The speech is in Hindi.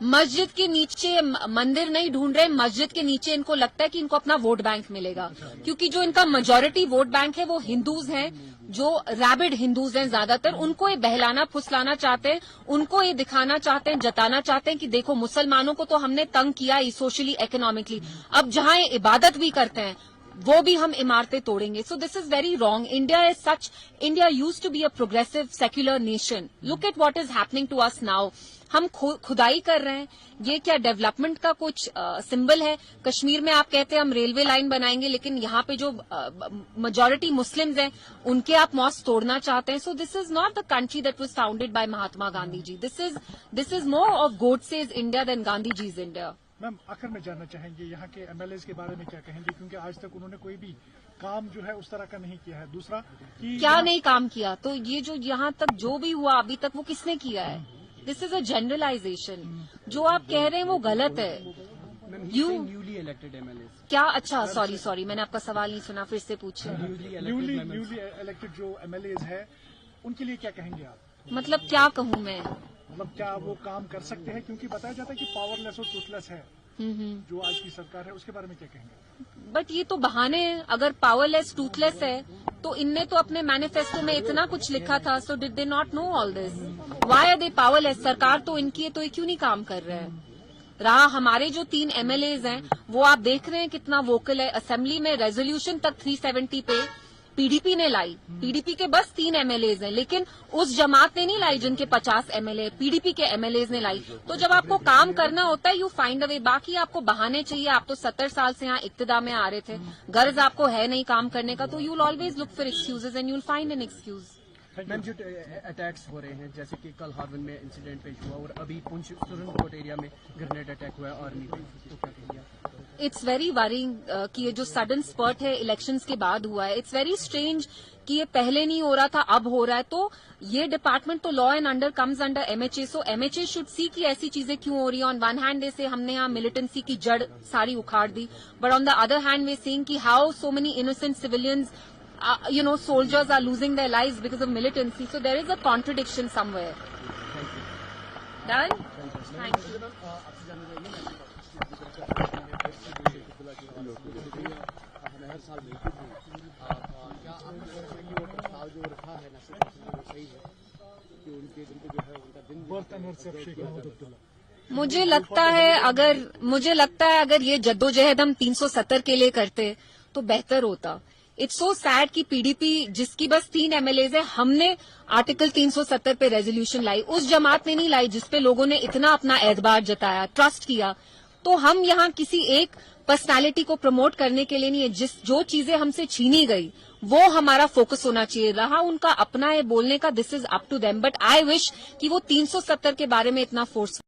मस्जिद के नीचे मंदिर नहीं ढूंढ रहे, मस्जिद के नीचे इनको लगता है कि इनको अपना वोट बैंक मिलेगा, क्योंकि जो इनका मेजॉरिटी वोट बैंक है वो हिंदूज हैं, जो रैबिड हिंदूज हैं ज्यादातर। उनको ये बहलाना फुसलाना चाहते हैं, उनको ये दिखाना चाहते हैं, जताना चाहते हैं कि देखो मुसलमानों को तो हमने तंग किया ही सोशली इकोनॉमिकली, अब जहां ये इबादत भी करते हैं वो भी हम इमारतें तोड़ेंगे। So this is very wrong. India is such, India used to be a progressive secular nation. Look at what is happening to us now. हम खुदाई कर रहे हैं, ये क्या डेवलपमेंट का कुछ सिंबल है? कश्मीर में आप कहते हैं हम रेलवे लाइन बनाएंगे, लेकिन यहाँ पे जो मेजॉरिटी मुस्लिम्स हैं उनके आप मॉस्क तोड़ना चाहते हैं। So this is not the country that was founded by Mahatma Gandhi ji. This is more of Godse's India than Gandhi ji's India. Ma'am, आखिर में जानना चाहेंगे यहाँ के एमएलएज के बारे में क्या कहेंगे, क्योंकि आज तक उन्होंने कोई भी काम जो है उस तरह का नहीं किया है। दूसरा कि क्या नहीं काम किया, तो ये जो यहाँ तक जो भी हुआ अभी तक वो किसने किया है? This is a generalisation. जो आप कह रहे हैं वो गलत है। यू न्यूली इलेक्टेड एमएलए क्या? अच्छा, सॉरी मैंने आपका सवाल नहीं सुना, फिर से पूछिए। न्यूली इलेक्टेड जो एमएलएज है उनके लिए क्या कहेंगे आप? मतलब क्या कहूँ मैं? मतलब क्या वो काम कर सकते हैं, क्योंकि बताया जाता है कि पावरलेस और टूथलेस है जो आज की सरकार है, उसके बारे में क्या कहेंगे? बट ये तो बहाने हैं। अगर पावरलेस टूथलेस है तो इनने तो अपने मैनिफेस्टो में इतना कुछ लिखा था। So did they not know all this? Why are they powerless? सरकार तो इनकी है, तो ये क्यों नहीं काम कर रहे हैं? रहा हमारे जो 3 एमएलएज हैं वो आप देख रहे हैं कितना वोकल है। असेंबली में रेजोल्यूशन तक 370 पे पीडीपी ने लाई। पीडीपी के बस 3 एमएलएज हैं, लेकिन उस जमात ने नहीं लाई जिनके 50 एमएलए, पीडीपी के एमएलएज ने लाई। तो जब आपको काम करना होता है यू फाइंड अ वे। बाकी आपको बहाने चाहिए। आप तो 70 साल से यहाँ इक्तिदा में आ रहे थे, गर्ज आपको है नहीं काम करने का, तो you will always look for excuses and you will find an excuse. Ma'am, जो अटैक्स हो रहे हैं, जैसे कि कल हार्वन में इंसिडेंट पेश हुआ और अभी पुंछ सुरनकोट एरिया में ग्रेनेड अटैक हुआ है आर्मी पे, तो क्या कहेंगे आप? इट्स वेरी वरिंग कि ये जो सडन स्पर्ट है इलेक्शंस के बाद हुआ है। इट्स वेरी स्ट्रेंज कि ये पहले नहीं हो रहा था, अब हो रहा है। तो ये डिपार्टमेंट तो law and under comes under MHA. So MHA should see कि ऐसी चीजें क्यों हो रही है। ऑन वन हैंड जैसे हमने यहाँ मिलिटेंसी की जड़ सारी उखाड़ दी, but on the other hand they seeing कि how so many innocent civilians soldiers are losing their lives because of militancy. So there is a contradiction somewhere. Done? Thank you. मुझे लगता है अगर ये जद्दोजहद हम 370 के लिए करते तो बेहतर होता। इट्स सो सैड कि पीडीपी जिसकी बस 3 एमएलएज है, हमने आर्टिकल 370 पे रेजोल्यूशन लाई, उस जमात ने नहीं लाई जिसपे लोगों ने इतना अपना एतबार जताया, ट्रस्ट किया। तो हम यहाँ किसी एक पर्सनालिटी को प्रमोट करने के लिए नहीं है। जो चीजें हमसे छीनी गई वो हमारा फोकस होना चाहिए। रहा उनका अपना है बोलने का, this is up to them, but I wish कि वो 370 के बारे में इतना फोर्स